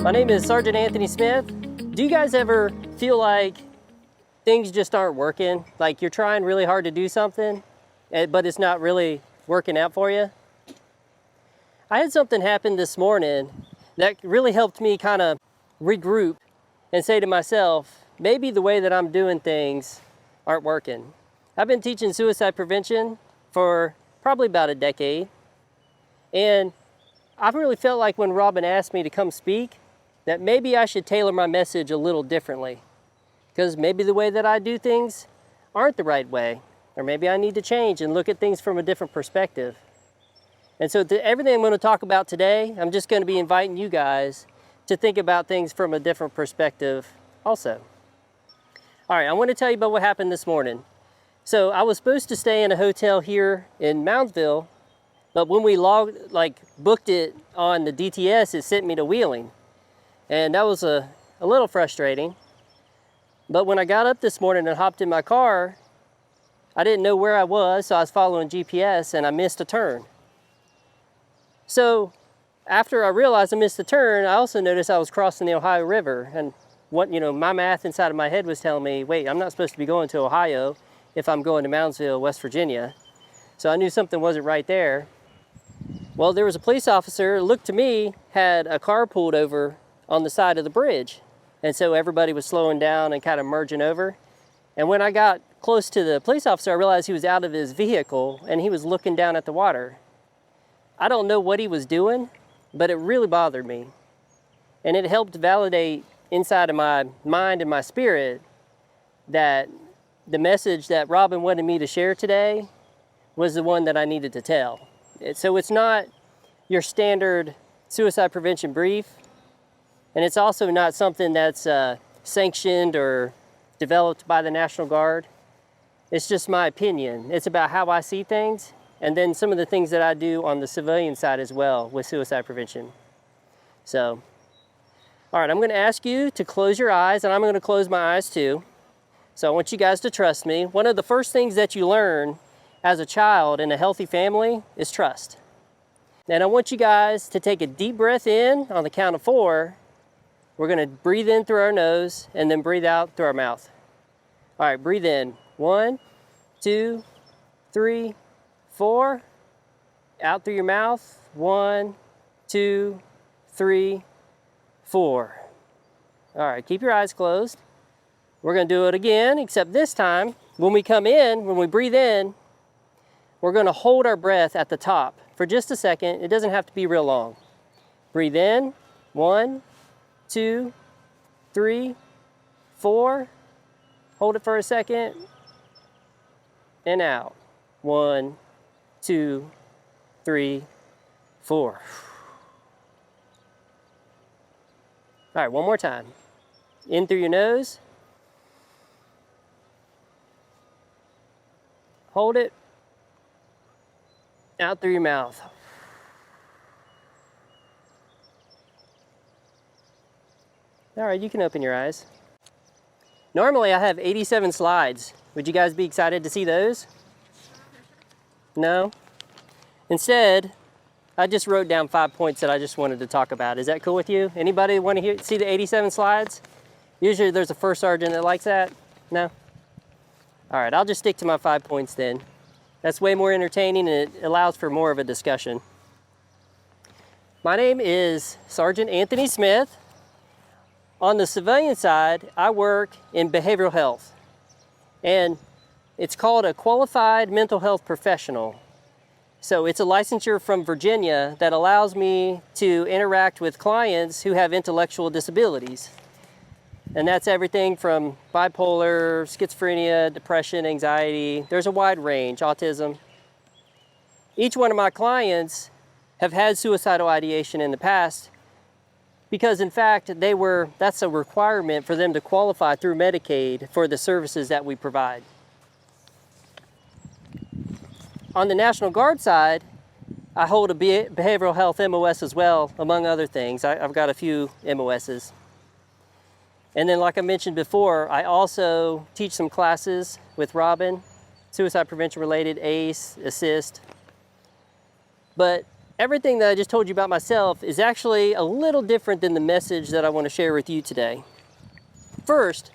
My name is Sergeant Anthony Smith. Do you guys ever feel like things just aren't working? Like you're trying really hard to do something, but it's not really working out for you? I had something happen this morning that really helped me kind of regroup and say to myself, maybe the way that I'm doing things aren't working. I've been teaching suicide prevention for probably about a decade, and I really felt like when Robin asked me to come speak, that maybe I should tailor my message a little differently, because maybe the way that I do things aren't the right way, or maybe I need to change and look at things from a different perspective. And so everything I'm going to talk about today, I'm just going to be inviting you guys to think about things from a different perspective also. All right, I want to tell you about what happened this morning. So I was supposed to stay in a hotel here in Moundsville, but when we booked it on the DTS, it sent me to Wheeling. And that was a little frustrating. But when I got up this morning and hopped in my car, I didn't know where I was, so I was following GPS and I missed a turn. So after I realized I missed the turn, I also noticed I was crossing the Ohio River. And my math inside of my head was telling me, wait, I'm not supposed to be going to Ohio if I'm going to Moundsville, West Virginia. So I knew something wasn't right there. Well, there was a police officer, looked to me, had a car pulled over on the side of the bridge. And so everybody was slowing down and kind of merging over. And when I got close to the police officer, I realized he was out of his vehicle and he was looking down at the water. I don't know what he was doing, but it really bothered me. And it helped validate inside of my mind and my spirit that the message that Robin wanted me to share today was the one that I needed to tell. So it's not your standard suicide prevention brief, and it's also not something that's sanctioned or developed by the National Guard. It's just my opinion. It's about how I see things, and then some of the things that I do on the civilian side as well with suicide prevention. So, all right, I'm gonna ask you to close your eyes, and I'm gonna close my eyes too. So I want you guys to trust me. One of the first things that you learn as a child in a healthy family is trust. And I want you guys to take a deep breath in on the count of 4. We're gonna breathe in through our nose and then breathe out through our mouth. All right, breathe in. 1, 2, 3, 4. Out through your mouth. 1, 2, 3, 4. All right, keep your eyes closed. We're gonna do it again, except this time, when we breathe in, we're gonna hold our breath at the top for just a second. It doesn't have to be real long. Breathe in. 1, 2, 3, 4. Hold it for a second. And out. 1, 2, 3, 4. All right, one more time. In through your nose. Hold it. Out through your mouth. All right, you can open your eyes. Normally I have 87 slides. Would you guys be excited to see those? No? Instead, I just wrote down 5 points that I just wanted to talk about. Is that cool with you? Anybody want to see the 87 slides? Usually there's a first sergeant that likes that. No? All right, I'll just stick to my 5 points then. That's way more entertaining and it allows for more of a discussion. My name is Sergeant Anthony Smith. On the civilian side, I work in behavioral health, and it's called a qualified mental health professional. So it's a licensure from Virginia that allows me to interact with clients who have intellectual disabilities. And that's everything from bipolar, schizophrenia, depression, anxiety. There's a wide range, autism. Each one of my clients have had suicidal ideation in the past because in fact, that's a requirement for them to qualify through Medicaid for the services that we provide. On the National Guard side, I hold a behavioral health MOS as well, among other things. I've got a few MOSs. And then like I mentioned before, I also teach some classes with Robin, suicide prevention related, ACE, ASSIST. But everything that I just told you about myself is actually a little different than the message that I want to share with you today. First,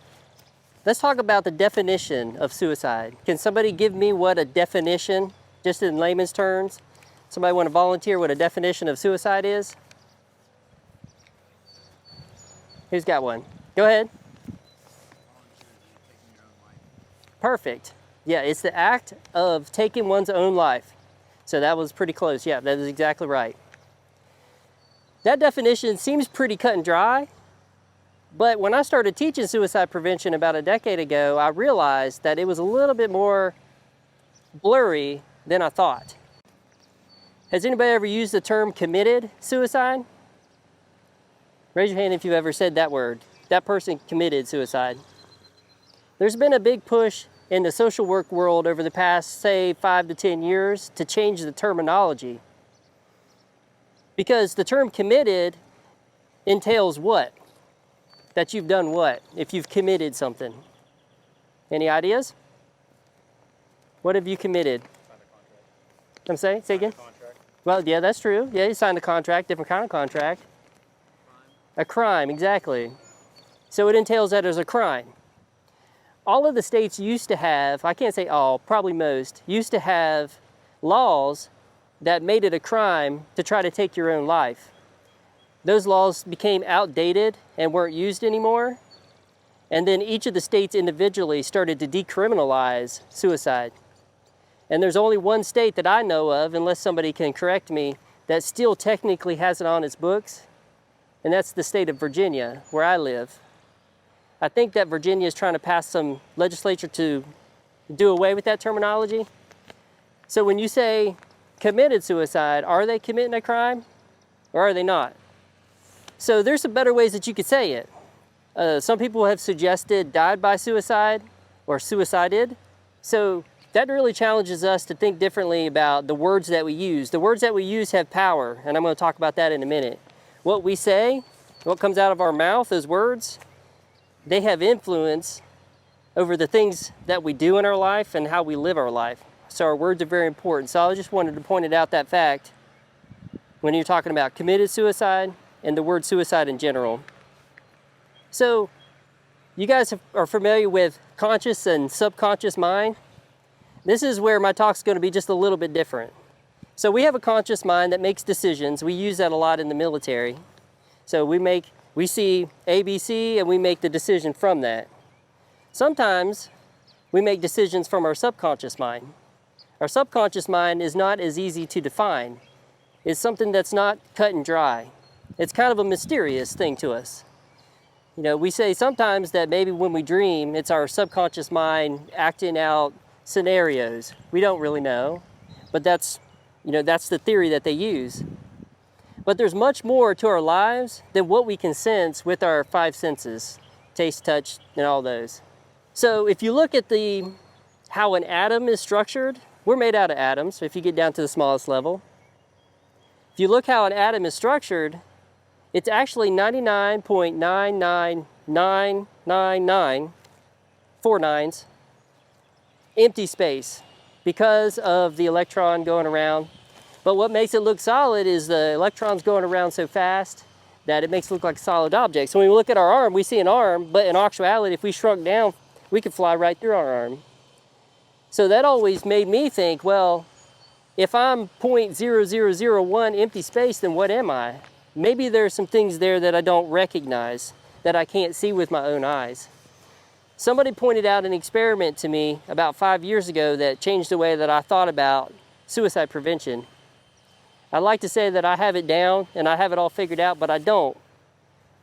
let's talk about the definition of suicide. Can somebody give me what a definition, just in layman's terms? Somebody want to volunteer what a definition of suicide is? Who's got one? Go ahead. Perfect. Yeah, it's the act of taking one's own life. So that was pretty close. Yeah, that is exactly right. That definition seems pretty cut and dry, but when I started teaching suicide prevention about a decade ago, I realized that it was a little bit more blurry than I thought. Has anybody ever used the term committed suicide? Raise your hand if you've ever said that word. That person committed suicide. There's been a big push in the social work world over the past, say, 5 to 10 years to change the terminology. Because the term committed entails what? That you've done what? If you've committed something. Any ideas? What have you committed? Signed a contract. I'm saying? Say again? Contract. Well, yeah, that's true. Yeah, you signed a contract, different kind of contract. A crime, exactly. So it entails that as a crime. All of the states used to have, I can't say all, probably most, used to have laws that made it a crime to try to take your own life. Those laws became outdated and weren't used anymore. And then each of the states individually started to decriminalize suicide. And there's only one state that I know of, unless somebody can correct me, that still technically has it on its books, and that's the state of Virginia, where I live. I think that Virginia is trying to pass some legislature to do away with that terminology. So when you say committed suicide, are they committing a crime or are they not? So there's some better ways that you could say it. Some people have suggested died by suicide or suicided. So that really challenges us to think differently about the words that we use. The words that we use have power, and I'm going to talk about that in a minute. What we say, what comes out of our mouth, those words, they have influence over the things that we do in our life and how we live our life. So our words are very important. So I just wanted to point out that fact when you're talking about committed suicide and the word suicide in general. So you guys are familiar with conscious and subconscious mind. This is where my talk's going to be just a little bit different. So we have a conscious mind that makes decisions. We use that a lot in the military. So we see ABC and we make the decision from that. Sometimes we make decisions from our subconscious mind. Our subconscious mind is not as easy to define. It's something that's not cut and dry. It's kind of a mysterious thing to us. You know, we say sometimes that maybe when we dream, it's our subconscious mind acting out scenarios. We don't really know, but that's the theory that they use. But there's much more to our lives than what we can sense with our 5 senses, taste, touch, and all those. So if you look at how an atom is structured, we're made out of atoms, if you get down to the smallest level. If you look how an atom is structured, it's actually 99.99999, 4 nines, empty space because of the electron going around. But what makes it look solid is the electrons going around so fast that it makes it look like a solid object. So when we look at our arm, we see an arm, but in actuality, if we shrunk down, we could fly right through our arm. So that always made me think, well, if I'm 0.0001 empty space, then what am I? Maybe there's some things there that I don't recognize, that I can't see with my own eyes. Somebody pointed out an experiment to me about 5 years ago that changed the way that I thought about suicide prevention. I'd like to say that I have it down and I have it all figured out, but I don't.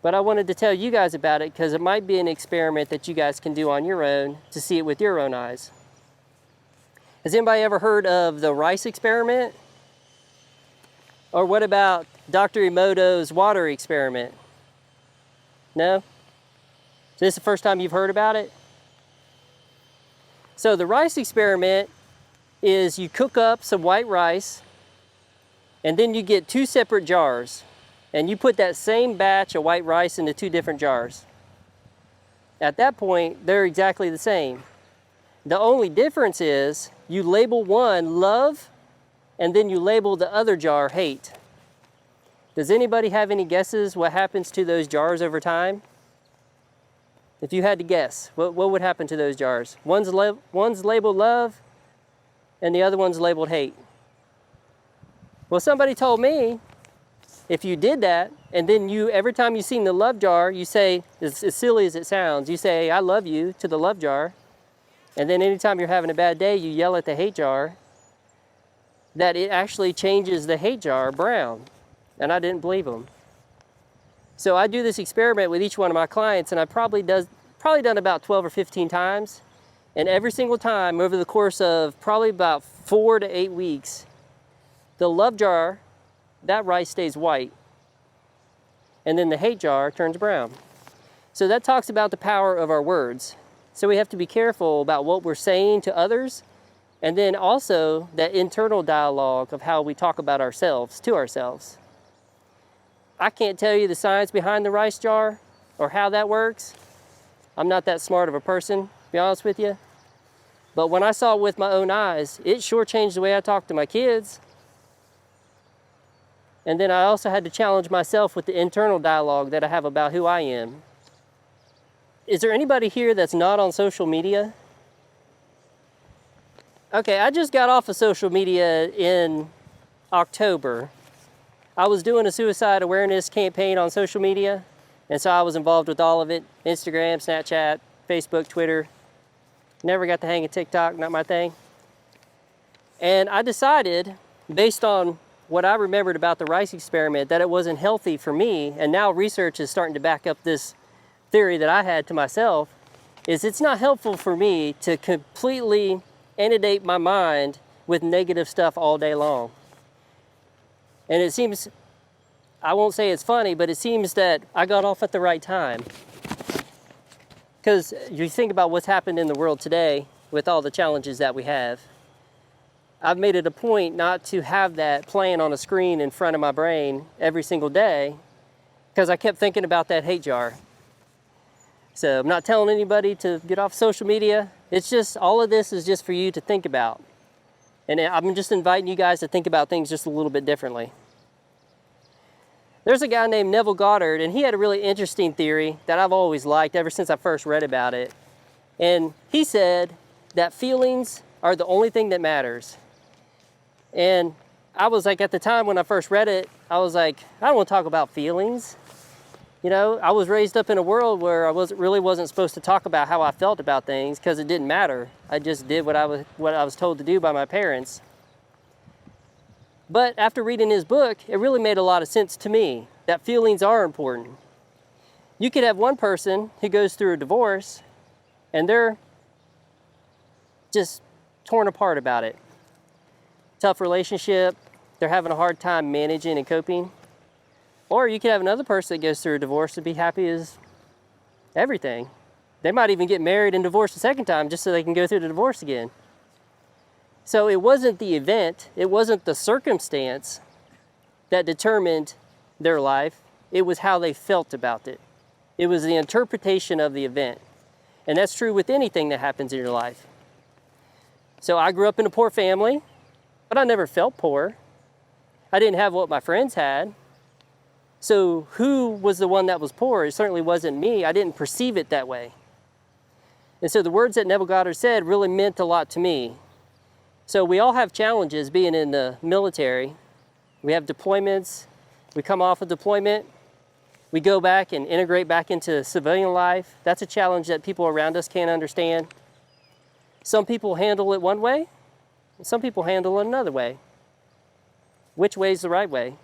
But I wanted to tell you guys about it because it might be an experiment that you guys can do on your own to see it with your own eyes. Has anybody ever heard of the rice experiment? Or what about Dr. Emoto's water experiment? No? So this is the first time you've heard about it? So the rice experiment is you cook up some white rice and then you get 2 separate jars and you put that same batch of white rice into 2 different jars. At that point, they're exactly the same. The only difference is you label one love and then you label the other jar hate. Does anybody have any guesses what happens to those jars over time? If you had to guess, what would happen to those jars? One's labeled love, and the other one's labeled hate. Well, somebody told me if you did that, and then every time you see the love jar, you say, as silly as it sounds, you say, I love you to the love jar. And then anytime you're having a bad day, you yell at the hate jar, that it actually changes the hate jar brown. And I didn't believe them. So I do this experiment with each one of my clients, and I've probably done about 12 or 15 times. And every single time over the course of probably about 4 to 8 weeks, the love jar, that rice stays white. And then the hate jar turns brown. So that talks about the power of our words. So we have to be careful about what we're saying to others, and then also that internal dialogue of how we talk about ourselves to ourselves. I can't tell you the science behind the rice jar or how that works. I'm not that smart of a person, to be honest with you. But when I saw it with my own eyes, it sure changed the way I talk to my kids. And then I also had to challenge myself with the internal dialogue that I have about who I am. Is there anybody here that's not on social media? Okay, I just got off of social media in October. I was doing a suicide awareness campaign on social media, and so I was involved with all of it. Instagram, Snapchat, Facebook, Twitter. Never got to hang a TikTok, not my thing. And I decided, based on what I remembered about the rice experiment, that it wasn't healthy for me, and now research is starting to back up this theory that I had to myself, is it's not helpful for me to completely inundate my mind with negative stuff all day long. And it seems, I won't say it's funny, but it seems that I got off at the right time. Because you think about what's happened in the world today with all the challenges that we have. I've made it a point not to have that playing on a screen in front of my brain every single day, because I kept thinking about that hate jar. So I'm not telling anybody to get off social media. It's just, all of this is just for you to think about. And I'm just inviting you guys to think about things just a little bit differently. There's a guy named Neville Goddard, and he had a really interesting theory that I've always liked ever since I first read about it. And he said that feelings are the only thing that matters. And I was like, at the time when I first read it, I was like, I don't want to talk about feelings. You know, I was raised up in a world where I really wasn't supposed to talk about how I felt about things because it didn't matter. I just did what I was told to do by my parents. But after reading his book, it really made a lot of sense to me that feelings are important. You could have one person who goes through a divorce and they're just torn apart about it. Tough relationship, they're having a hard time managing and coping. Or you could have another person that goes through a divorce and be happy as everything. They might even get married and divorced a second time just so they can go through the divorce again. So it wasn't the event, it wasn't the circumstance that determined their life, it was how they felt about it. It was the interpretation of the event. And that's true with anything that happens in your life. So I grew up in a poor family, but I never felt poor. I didn't have what my friends had. So who was the one that was poor? It certainly wasn't me. I didn't perceive it that way. And so the words that Neville Goddard said really meant a lot to me. So we all have challenges being in the military. We have deployments. We come off of deployment. We go back and integrate back into civilian life. That's a challenge that people around us can't understand. Some people handle it one way, and some people handle it another way. Which way is the right way?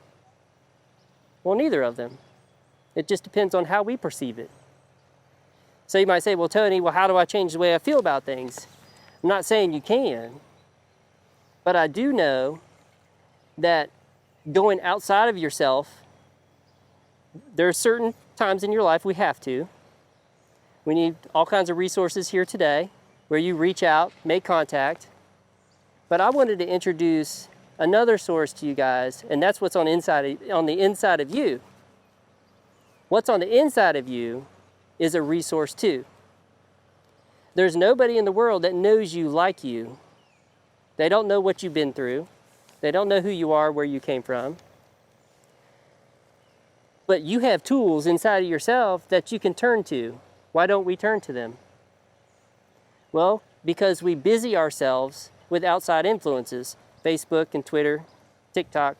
Well, neither of them. It just depends on how we perceive it. So you might say, well, Tony, how do I change the way I feel about things? I'm not saying you can, but I do know that going outside of yourself, there are certain times in your life we have to. We need all kinds of resources here today where you reach out, make contact. But I wanted to introduce another source to you guys, and that's what's on the inside of you. What's on the inside of you is a resource too. There's nobody in the world that knows you like you. They don't know what you've been through. They don't know who you are, where you came from. But you have tools inside of yourself that you can turn to. Why don't we turn to them? Well, because we busy ourselves with outside influences, Facebook and Twitter, TikTok.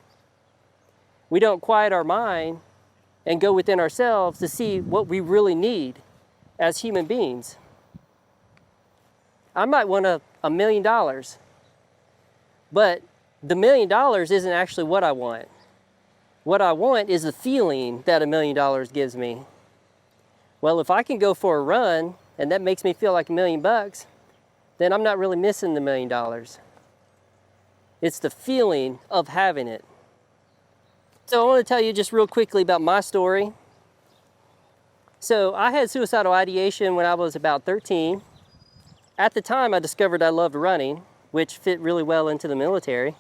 We don't quiet our mind and go within ourselves to see what we really need as human beings. I might want $1 million, but the $1 million isn't actually what I want. What I want is the feeling that $1 million gives me. Well, if I can go for a run and that makes me feel like $1 million, then I'm not really missing the $1 million. It's the feeling of having it. So I want to tell you just real quickly about my story. So I had suicidal ideation when I was about 13. At the time, I discovered I loved running, which fit really well into the military.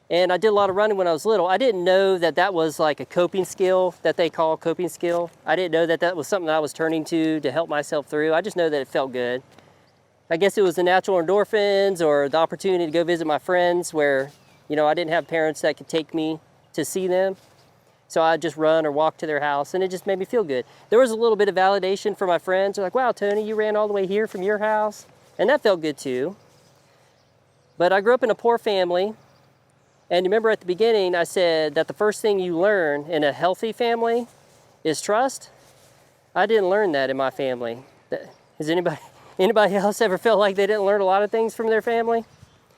And I did a lot of running when I was little. I didn't know that that was like a coping skill that they call coping skill. I didn't know that that was something that I was turning to help myself through. I just know that it felt good. I guess it was the natural endorphins or the opportunity to go visit my friends where, you know, I didn't have parents that could take me to see them. So I'd just run or walk to their house and it just made me feel good. There was a little bit of validation for my friends. They're like, wow, Tony, you ran all the way here from your house. And that felt good too. But I grew up in a poor family. And remember at the beginning, I said that the first thing you learn in a healthy family is trust. I didn't learn that in my family. Has anybody else ever felt like they didn't learn a lot of things from their family?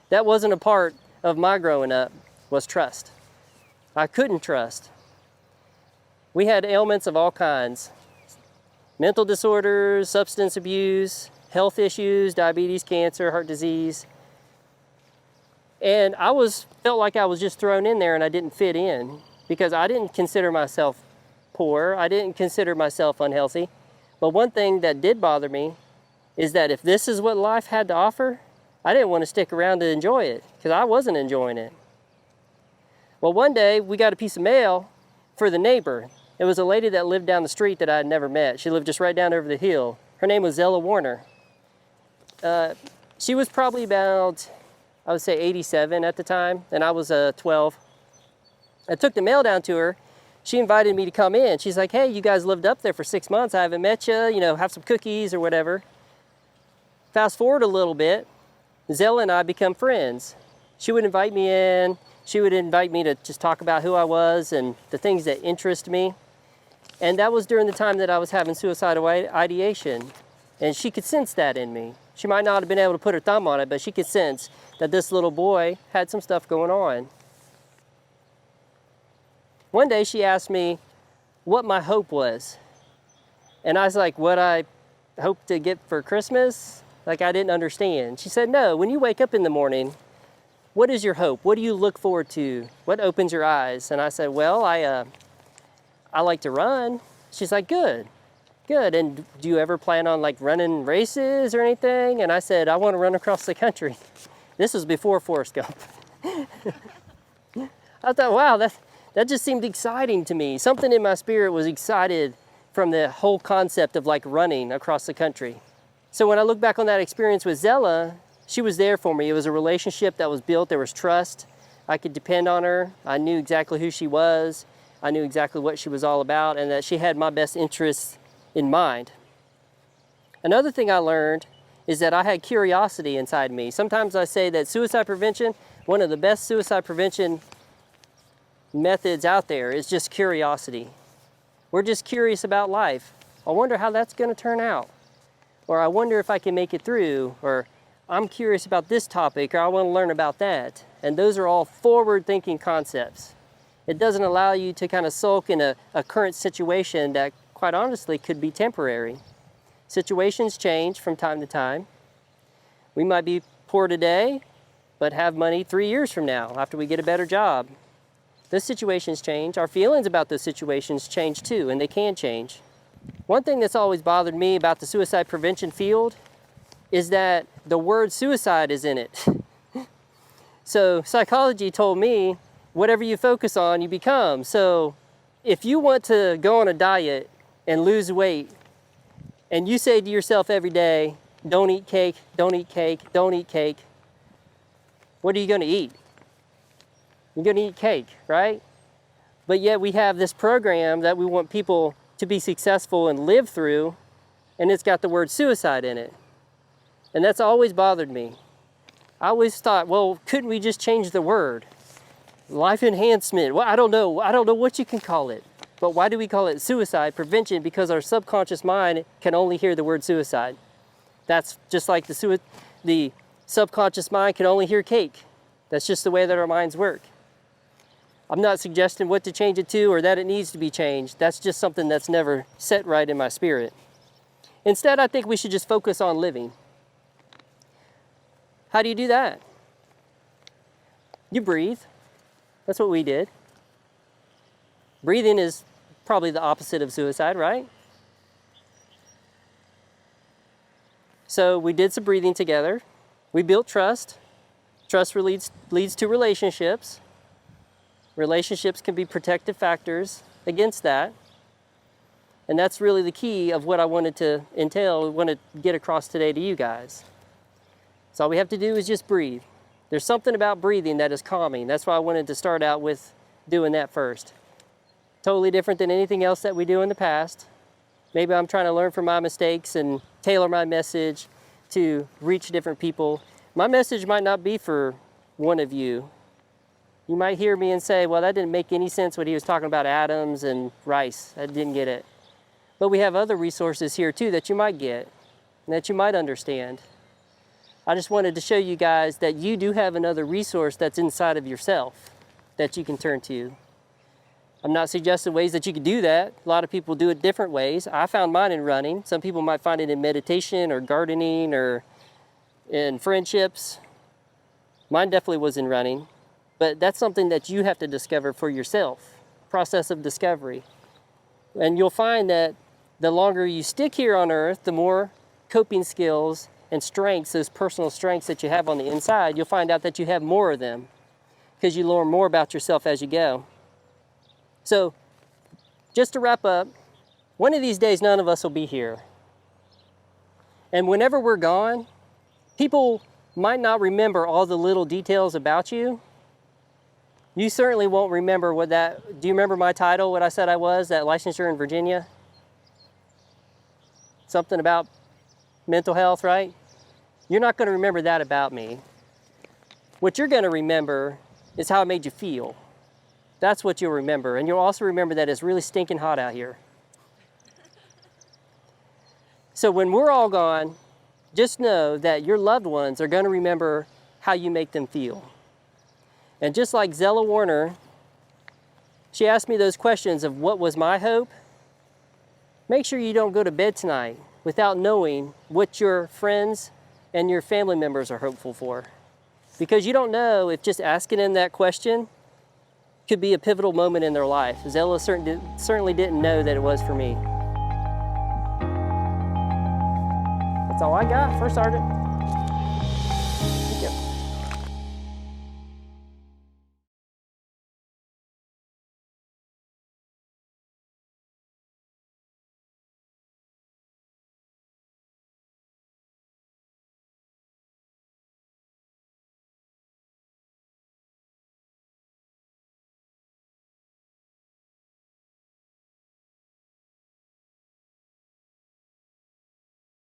That wasn't a part of my growing up, was trust. I couldn't trust. We had ailments of all kinds. Mental disorders, substance abuse, health issues, diabetes, cancer, heart disease. And I felt like I was just thrown in there and I didn't fit in because I didn't consider myself poor. I didn't consider myself unhealthy. But one thing that did bother me is that if this is what life had to offer, I didn't want to stick around to enjoy it because I wasn't enjoying it. Well, one day we got a piece of mail for the neighbor. It was a lady that lived down the street that I had never met. She lived just right down over the hill. Her name was Zella Warner. She was probably about, I would say 87 at the time, and I was 12. I took the mail down to her. She invited me to come in. She's like, hey, you guys lived up there for 6 months. I haven't met you, you know, have some cookies or whatever. Fast forward a little bit, Zella and I become friends. She would invite me in. She would invite me to just talk about who I was and the things that interest me. And that was during the time that I was having suicidal ideation. And she could sense that in me. She might not have been able to put her thumb on it, but she could sense that this little boy had some stuff going on. One day she asked me what my hope was. And I was like, what I hope to get for Christmas? Like I didn't understand. She said, no, when you wake up in the morning, what is your hope? What do you look forward to? What opens your eyes? And I said, well, I like to run. She's like, good. And do you ever plan on like running races or anything? And I said, I want to run across the country. This was before Forrest Gump. I thought, wow, that just seemed exciting to me. Something in my spirit was excited from the whole concept of like running across the country. So when I look back on that experience with Zella, she was there for me. It was a relationship that was built. There was trust. I could depend on her. I knew exactly who she was. I knew exactly what she was all about and that she had my best interests in mind. Another thing I learned is that I had curiosity inside me. Sometimes I say that suicide prevention, one of the best suicide prevention methods out there is just curiosity. We're just curious about life. I wonder how that's going to turn out. Or I wonder if I can make it through. Or I'm curious about this topic, or I want to learn about that. And those are all forward-thinking concepts. It doesn't allow you to kind of sulk in a current situation that, quite honestly, could be temporary. Situations change from time to time. We might be poor today, but have money 3 years from now after we get a better job. Those situations change. Our feelings about those situations change too, and they can change. One thing that's always bothered me about the suicide prevention field is that the word suicide is in it. So psychology told me, whatever you focus on, you become. So if you want to go on a diet and lose weight, and you say to yourself every day, don't eat cake, don't eat cake, don't eat cake, what are you going to eat? You're gonna eat cake, right? But yet we have this program that we want people to be successful and live through, and it's got the word suicide in it. And that's always bothered me. I always thought, well, couldn't we just change the word? Life enhancement, well, I don't know what you can call it. But why do we call it suicide prevention? Because our subconscious mind can only hear the word suicide. That's just like the subconscious mind can only hear cake. That's just the way that our minds work. I'm not suggesting what to change it to or that it needs to be changed. That's just something that's never set right in my spirit. Instead, I think we should just focus on living. How do you do that? You breathe. That's what we did. Breathing is probably the opposite of suicide, right? So we did some breathing together. We built trust. Trust leads to relationships. Relationships can be protective factors against that. And that's really the key of what I wanted to get across today to you guys. So all we have to do is just breathe. There's something about breathing that is calming. That's why I wanted to start out with doing that first. Totally different than anything else that we do in the past. Maybe I'm trying to learn from my mistakes and tailor my message to reach different people. My message might not be for one of you. You might hear me and say, well, that didn't make any sense what he was talking about atoms and rice. I didn't get it. But we have other resources here too that you might get and that you might understand. I just wanted to show you guys that you do have another resource that's inside of yourself that you can turn to. I'm not suggesting ways that you can do that. A lot of people do it different ways. I found mine in running. Some people might find it in meditation or gardening or in friendships. Mine definitely was in running. But that's something that you have to discover for yourself, process of discovery. And you'll find that the longer you stick here on earth, the more coping skills and strengths, those personal strengths that you have on the inside, you'll find out that you have more of them because you learn more about yourself as you go. So just to wrap up, one of these days, none of us will be here. And whenever we're gone, people might not remember all the little details about you. You certainly won't remember do you remember my title, what I said I was, that licensure in Virginia? Something about mental health, right? You're not going to remember that about me. What you're going to remember is how it made you feel. That's what you'll remember. And you'll also remember that it's really stinking hot out here. So when we're all gone, just know that your loved ones are going to remember how you make them feel. And just like Zella Warner, she asked me those questions of what was my hope. Make sure you don't go to bed tonight without knowing what your friends and your family members are hopeful for. Because you don't know if just asking them that question could be a pivotal moment in their life. Zella certainly didn't know that it was for me. That's all I got, First Sergeant.